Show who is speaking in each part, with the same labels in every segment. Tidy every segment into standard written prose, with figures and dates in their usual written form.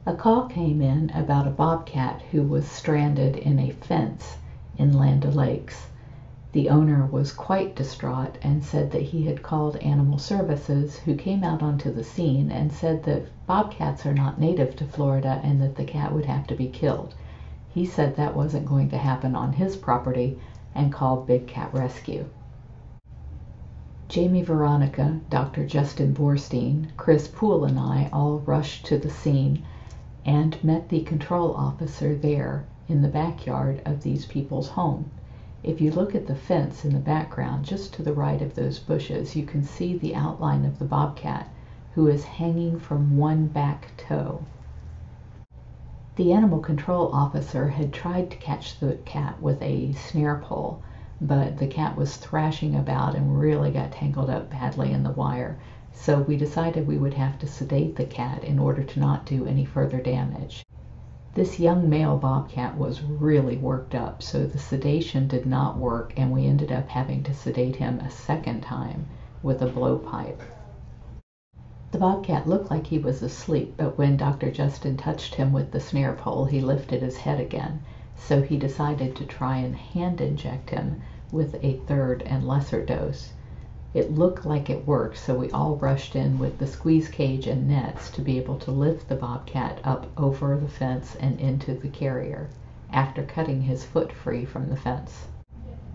Speaker 1: A call came in about a bobcat who was stranded in a fence in Land O'Lakes. The owner was quite distraught and said that he had called Animal Services, who came out onto the scene and said that bobcats are not native to Florida and that the cat would have to be killed. He said that wasn't going to happen on his property and called Big Cat Rescue. Jamie Veronica, Dr. Justin Borstein, Chris Poole and I all rushed to the scene and met the control officer there in the backyard of these people's home. If you look at the fence in the background, just to the right of those bushes, you can see the outline of the bobcat, who is hanging from one back toe. The animal control officer had tried to catch the cat with a snare pole, but the cat was thrashing about and really got tangled up badly in the wire. So we decided we would have to sedate the cat in order to not do any further damage. This young male bobcat was really worked up, so the sedation did not work, and we ended up having to sedate him a second time with a blowpipe. The bobcat looked like he was asleep, but when Dr. Justin touched him with the snare pole, he lifted his head again, so he decided to try and hand inject him with a third and lesser dose. It looked like it worked, so we all rushed in with the squeeze cage and nets to be able to lift the bobcat up over the fence and into the carrier, after cutting his foot free from the fence.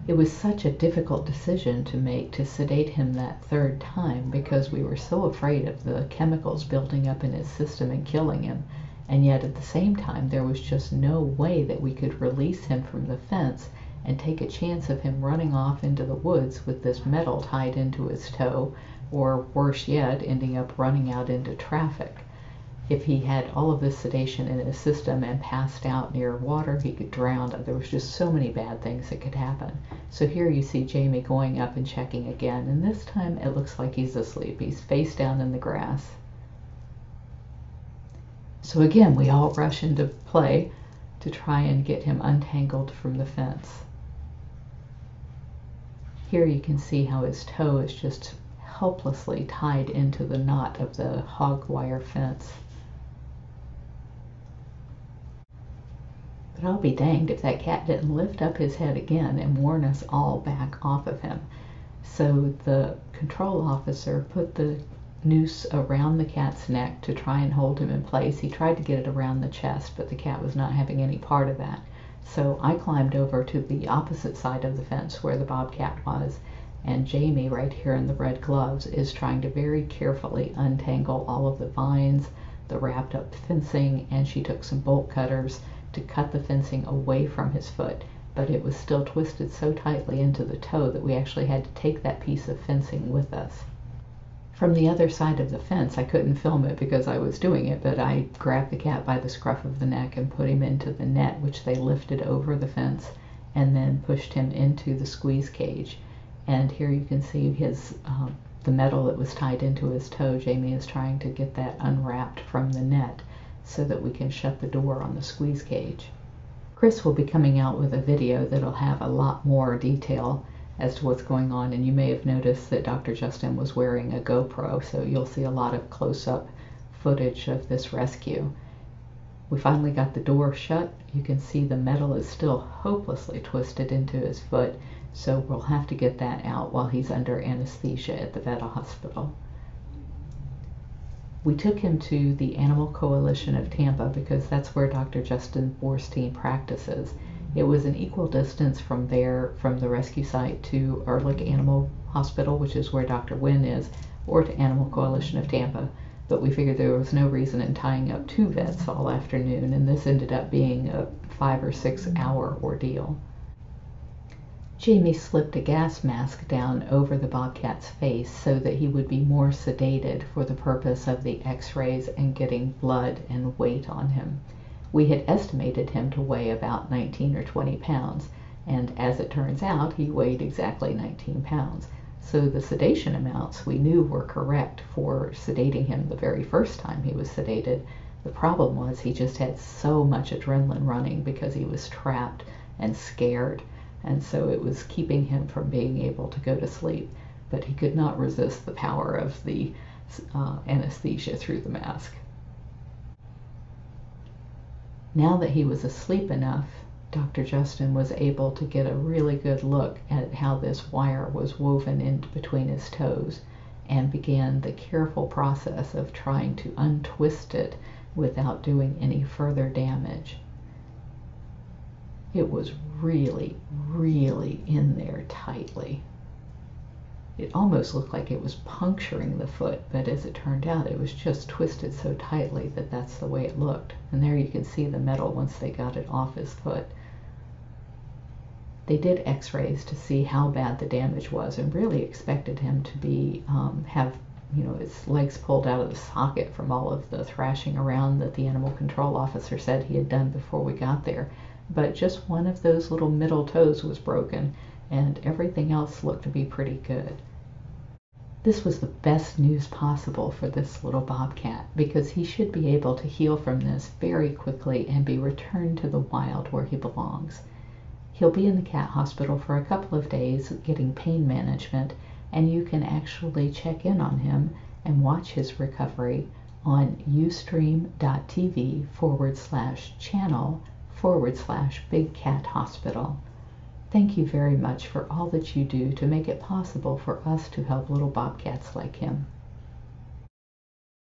Speaker 1: It was such a difficult decision to make to sedate him that third time because we were so afraid of the chemicals building up in his system and killing him, and yet at the same time there was just no way that we could release him from the fence and take a chance of him running off into the woods with this metal tied into his toe, or worse yet, ending up running out into traffic. If he had all of this sedation in his system and passed out near water, he could drown. There was just so many bad things that could happen. So here you see Jamie going up and checking again, and this time it looks like he's asleep. He's face down in the grass. So again, we all rush into play to try and get him untangled from the fence. Here you can see how his toe is just helplessly tied into the knot of the hog wire fence. But I'll be danged if that cat didn't lift up his head again and warn us all back off of him. So the control officer put the noose around the cat's neck to try and hold him in place. He tried to get it around the chest, but the cat was not having any part of that. So I climbed over to the opposite side of the fence where the bobcat was, and Jamie, right here in the red gloves, is trying to very carefully untangle all of the vines, the wrapped up fencing, and she took some bolt cutters to cut the fencing away from his foot, but it was still twisted so tightly into the toe that we actually had to take that piece of fencing with us. From the other side of the fence, I couldn't film it because I was doing it, but I grabbed the cat by the scruff of the neck and put him into the net, which they lifted over the fence, and then pushed him into the squeeze cage. And here you can see his the metal that was tied into his toe. Jamie is trying to get that unwrapped from the net so that we can shut the door on the squeeze cage. Chris will be coming out with a video that'll have a lot more detail as to what's going on, and you may have noticed that Dr. Justin was wearing a GoPro, so you'll see a lot of close-up footage of this rescue. We finally got the door shut. You can see the metal is still hopelessly twisted into his foot, so we'll have to get that out while he's under anesthesia at the vet hospital. We took him to the Animal Coalition of Tampa because that's where Dr. Justin Borstein practices. It was an equal distance from there, from the rescue site, to Ehrlich Animal Hospital, which is where Dr. Wynn is, or to Animal Coalition of Tampa. But we figured there was no reason in tying up two vets all afternoon, and this ended up being a 5 or 6 hour ordeal. Jamie slipped a gas mask down over the bobcat's face so that he would be more sedated for the purpose of the x-rays and getting blood and weight on him. We had estimated him to weigh about 19 or 20 pounds, and as it turns out, he weighed exactly 19 pounds. So the sedation amounts we knew were correct for sedating him the very first time he was sedated. The problem was he just had so much adrenaline running because he was trapped and scared, and so it was keeping him from being able to go to sleep. But he could not resist the power of the anesthesia through the mask. Now that he was asleep enough, Dr. Justin was able to get a really good look at how this wire was woven in between his toes and began the careful process of trying to untwist it without doing any further damage. It was really, really in there tightly. It almost looked like it was puncturing the foot, but as it turned out, it was just twisted so tightly that that's the way it looked. And there you can see the metal once they got it off his foot. They did x-rays to see how bad the damage was and really expected him to be have his legs pulled out of the socket from all of the thrashing around that the animal control officer said he had done before we got there. But just one of those little middle toes was broken, and everything else looked to be pretty good. This was the best news possible for this little bobcat, because he should be able to heal from this very quickly and be returned to the wild where he belongs. He'll be in the cat hospital for a couple of days getting pain management, and you can actually check in on him and watch his recovery on ustream.tv/channel/Big Cat Hospital. Thank you very much for all that you do to make it possible for us to help little bobcats like him.